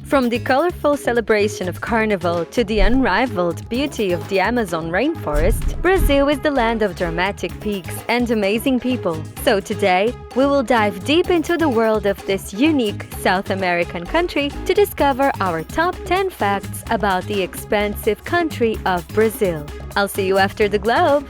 From the colorful celebration of Carnival to the unrivaled beauty of the Amazon rainforest, Brazil is the land of dramatic peaks and amazing people. So today, we will dive deep into the world of this unique South American country to discover our top 10 facts about the expansive country of Brazil. I'll see you after the globe!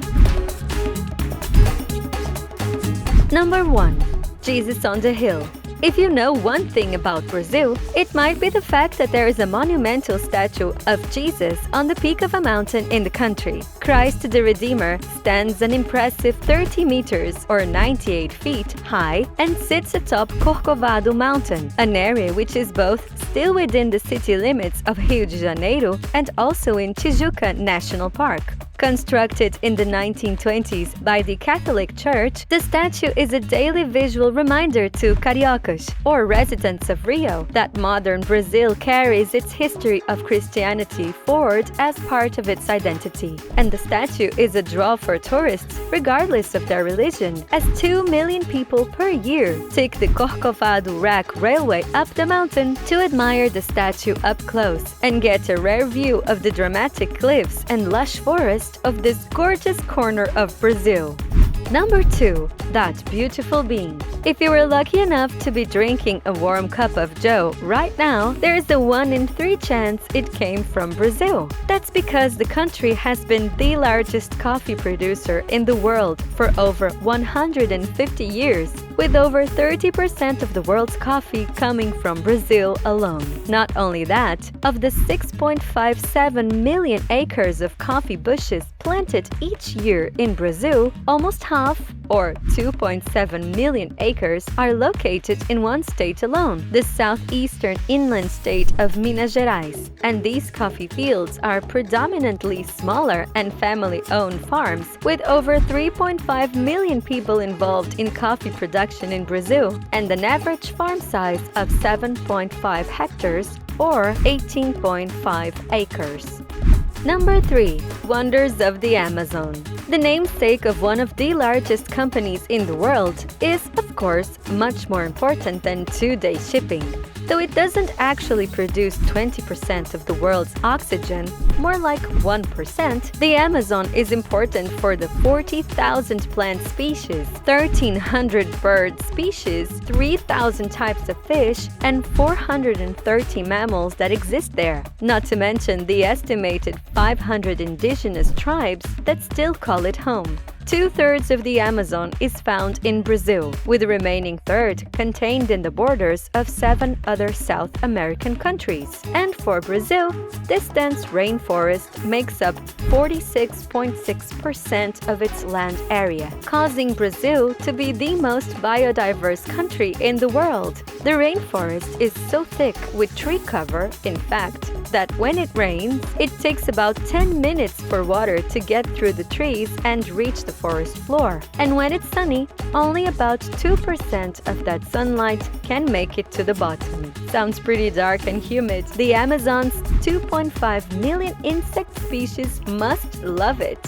Number 1. Jesus on the Hill. If you know one thing about Brazil, it might be the fact that there is a monumental statue of Jesus on the peak of a mountain in the country. Christ the Redeemer stands an impressive 30 meters or 98 feet high and sits atop Corcovado Mountain, an area which is both still within the city limits of Rio de Janeiro and also in Tijuca National Park. Constructed in the 1920s by the Catholic Church, the statue is a daily visual reminder to cariocas, or residents of Rio, that modern Brazil carries its history of Christianity forward as part of its identity. And the statue is a draw for tourists, regardless of their religion, as 2 million people per year take the Corcovado Rack Railway up the mountain to admire the statue up close and get a rare view of the dramatic cliffs and lush forest of this gorgeous corner of Brazil. Number 2. That beautiful bean. If you were lucky enough to be drinking a warm cup of joe right now, there is a 1 in 3 chance it came from Brazil. That's because the country has been the largest coffee producer in the world for over 150 years, with over 30% of the world's coffee coming from Brazil alone. Not only that, of the 6.57 million acres of coffee bushes planted each year in Brazil, almost half, or 2.7 million acres, are located in one state alone, the southeastern inland state of Minas Gerais. And these coffee fields are predominantly smaller and family-owned farms, with over 3.5 million people involved in coffee production in Brazil, and an average farm size of 7.5 hectares, or 18.5 acres. Number 3. Wonders of the Amazon. The namesake of one of the largest companies in the world is, of course, much more important than 2-day shipping. Though it doesn't actually produce 20% of the world's oxygen, more like 1%, the Amazon is important for the 40,000 plant species, 1,300 bird species, 3,000 types of fish, and 430 mammals that exist there. Not to mention the estimated 500 indigenous tribes that still call it home. 2/3 of the Amazon is found in Brazil, with the remaining third contained in the borders of 7 other South American countries. And for Brazil, this dense rainforest makes up 46.6% of its land area, causing Brazil to be the most biodiverse country in the world. The rainforest is so thick with tree cover, in fact, that when it rains, it takes about 10 minutes for water to get through the trees and reach the forest floor. And when it's sunny, only about 2% of that sunlight can make it to the bottom. Sounds pretty dark and humid. The Amazon's 2.5 million insect species must love it.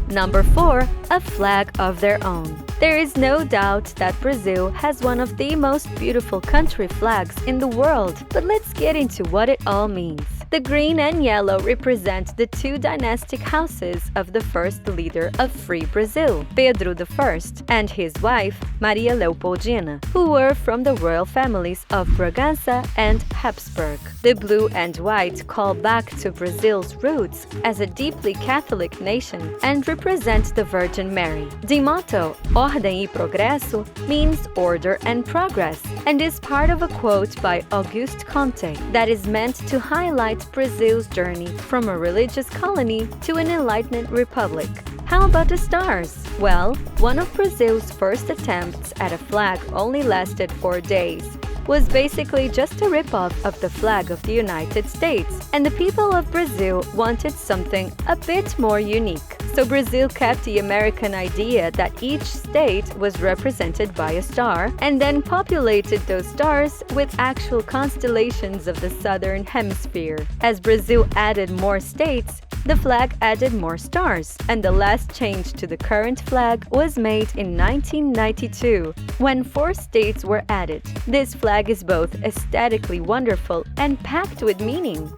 Number 4. A flag of their own. There is no doubt that Brazil has one of the most beautiful country flags in the world, but let's get into what it all means. The green and yellow represent the 2 dynastic houses of the first leader of Free Brazil, Pedro I, and his wife, Maria Leopoldina, who were from the royal families of Bragança and Habsburg. The blue and white call back to Brazil's roots as a deeply Catholic nation and represent the Virgin Mary. The motto, Ordem e Progresso, means order and progress, and is part of a quote by Auguste Comte that is meant to highlight Brazil's journey from a religious colony to an enlightened republic. How about the stars? Well, one of Brazil's first attempts at a flag only lasted 4 days. Was basically just a ripoff of the flag of the United States, and the people of Brazil wanted something a bit more unique. So Brazil kept the American idea that each state was represented by a star, and then populated those stars with actual constellations of the southern hemisphere. As Brazil added more states, the flag added more stars, and the last change to the current flag was made in 1992, when 4 states were added. This flag is both aesthetically wonderful and packed with meaning.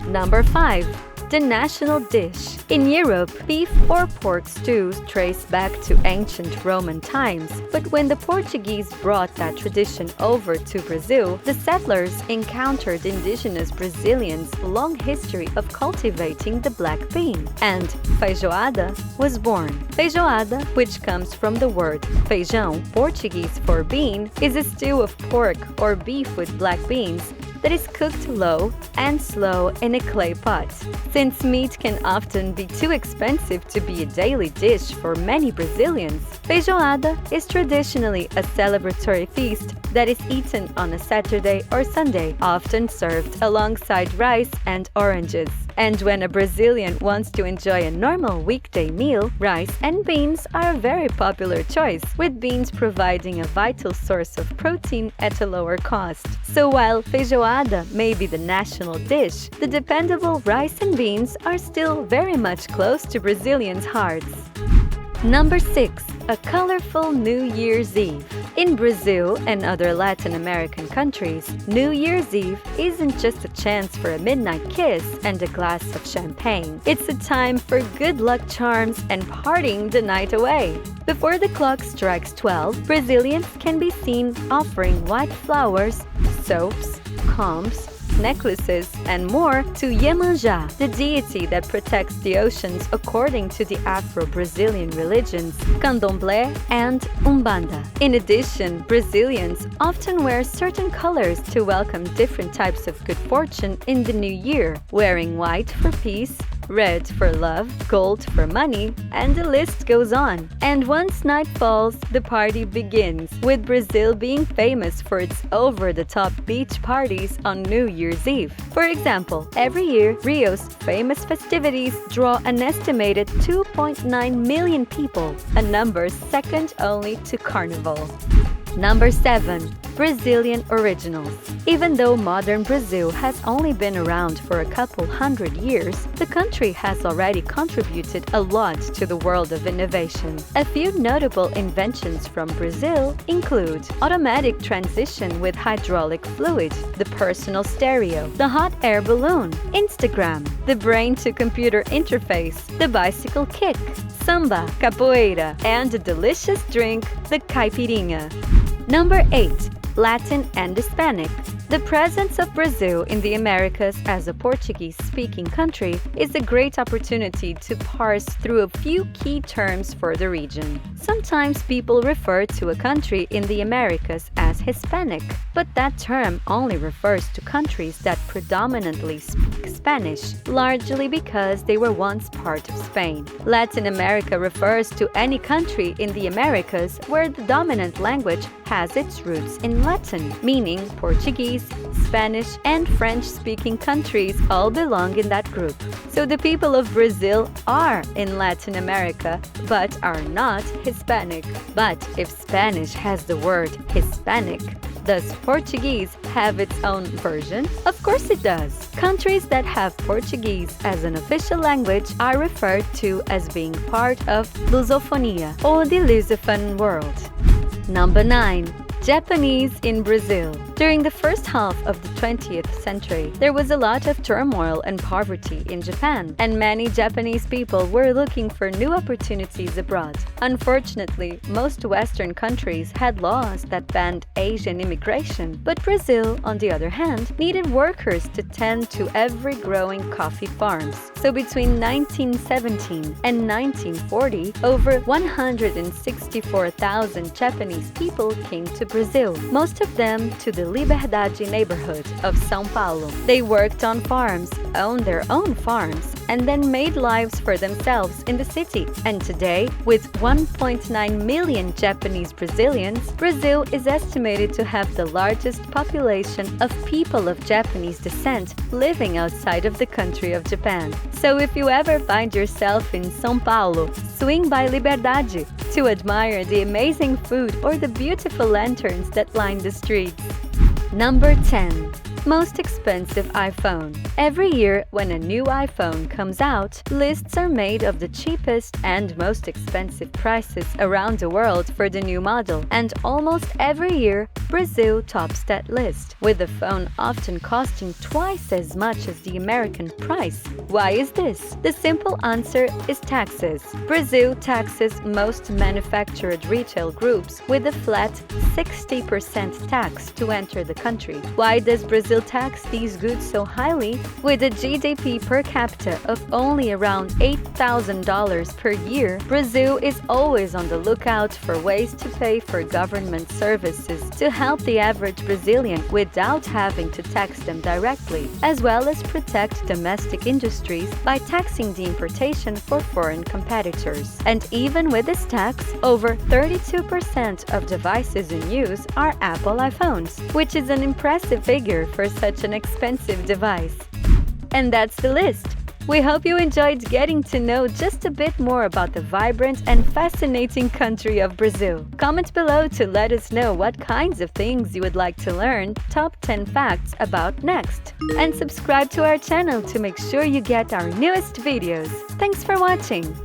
Number 5. The national dish. In Europe, beef or pork stews trace back to ancient Roman times, but when the Portuguese brought that tradition over to Brazil, the settlers encountered indigenous Brazilians' long history of cultivating the black bean, and feijoada was born. Feijoada, which comes from the word feijão, Portuguese for bean, is a stew of pork or beef with black beans that is cooked low and slow in a clay pot. Since meat can often be too expensive to be a daily dish for many Brazilians, feijoada is traditionally a celebratory feast that is eaten on a Saturday or Sunday, often served alongside rice and oranges. And when a Brazilian wants to enjoy a normal weekday meal, rice and beans are a very popular choice, with beans providing a vital source of protein at a lower cost. So while feijoada may be the national dish, the dependable rice and beans are still very much close to Brazilians' hearts. Number 6. A colorful New Year's Eve. In Brazil and other Latin American countries, New Year's Eve isn't just a chance for a midnight kiss and a glass of champagne. It's a time for good luck charms and partying the night away. Before the clock strikes 12, Brazilians can be seen offering white flowers, soaps, combs, necklaces, and more to Iemanjá, the deity that protects the oceans according to the Afro-Brazilian religions Candomblé and Umbanda. In addition, Brazilians often wear certain colors to welcome different types of good fortune in the new year, wearing white for peace, red for love, gold for money, and the list goes on. And once night falls, the party begins, with Brazil being famous for its over-the-top beach parties on New Year's Eve. For example, every year, Rio's famous festivities draw an estimated 2.9 million people, a number second only to Carnival. Number 7. Brazilian Originals. Even though modern Brazil has only been around for a couple hundred years, the country has already contributed a lot to the world of innovation. A few notable inventions from Brazil include automatic transmission with hydraulic fluid, the personal stereo, the hot air balloon, Instagram, the brain-to-computer interface, the bicycle kick, samba, capoeira, and a delicious drink, the caipirinha. Number 8. Latin and Hispanic. The presence of Brazil in the Americas as a Portuguese-speaking country is a great opportunity to parse through a few key terms for the region. Sometimes people refer to a country in the Americas as Hispanic, but that term only refers to countries that predominantly speak Spanish, largely because they were once part of Spain. Latin America refers to any country in the Americas where the dominant language has its roots in Latin, meaning Portuguese, Spanish, and French-speaking countries all belong in that group. So the people of Brazil are in Latin America, but are not Hispanic. But if Spanish has the word Hispanic, does Portuguese have its own version? Of course it does. Countries that have Portuguese as an official language are referred to as being part of Lusofonia, or the Lusophone world. Number 9. Japanese in Brazil. During the first half of the 20th century, there was a lot of turmoil and poverty in Japan, and many Japanese people were looking for new opportunities abroad. Unfortunately, most Western countries had laws that banned Asian immigration, but Brazil, on the other hand, needed workers to tend to every growing coffee farms. So between 1917 and 1940, over 164,000 Japanese people came to Brazil, most of them to the Liberdade neighborhood of São Paulo. They worked on farms, owned their own farms, and then made lives for themselves in the city. And today, with 1.9 million Japanese Brazilians, Brazil is estimated to have the largest population of people of Japanese descent living outside of the country of Japan. So if you ever find yourself in São Paulo, swing by Liberdade to admire the amazing food or the beautiful lanterns that line the streets. Number 10. Most expensive iPhone. Every year, when a new iPhone comes out, lists are made of the cheapest and most expensive prices around the world for the new model, and almost every year, Brazil tops that list, with the phone often costing twice as much as the American price. Why is this? The simple answer is taxes. Brazil taxes most manufactured retail groups with a flat 60% tax to enter the country. Why does Brazil tax these goods so highly? With a GDP per capita of only around $8,000 per year, Brazil is always on the lookout for ways to pay for government services to help the average Brazilian without having to tax them directly, as well as protect domestic industries by taxing the importation for foreign competitors. And even with this tax, over 32% of devices in use are Apple iPhones, which is an impressive figure for such an expensive device. And that's the list. We hope you enjoyed getting to know just a bit more about the vibrant and fascinating country of Brazil. Comment below to let us know what kinds of things you would like to learn top 10 facts about next. And subscribe to our channel to make sure you get our newest videos. Thanks for watching!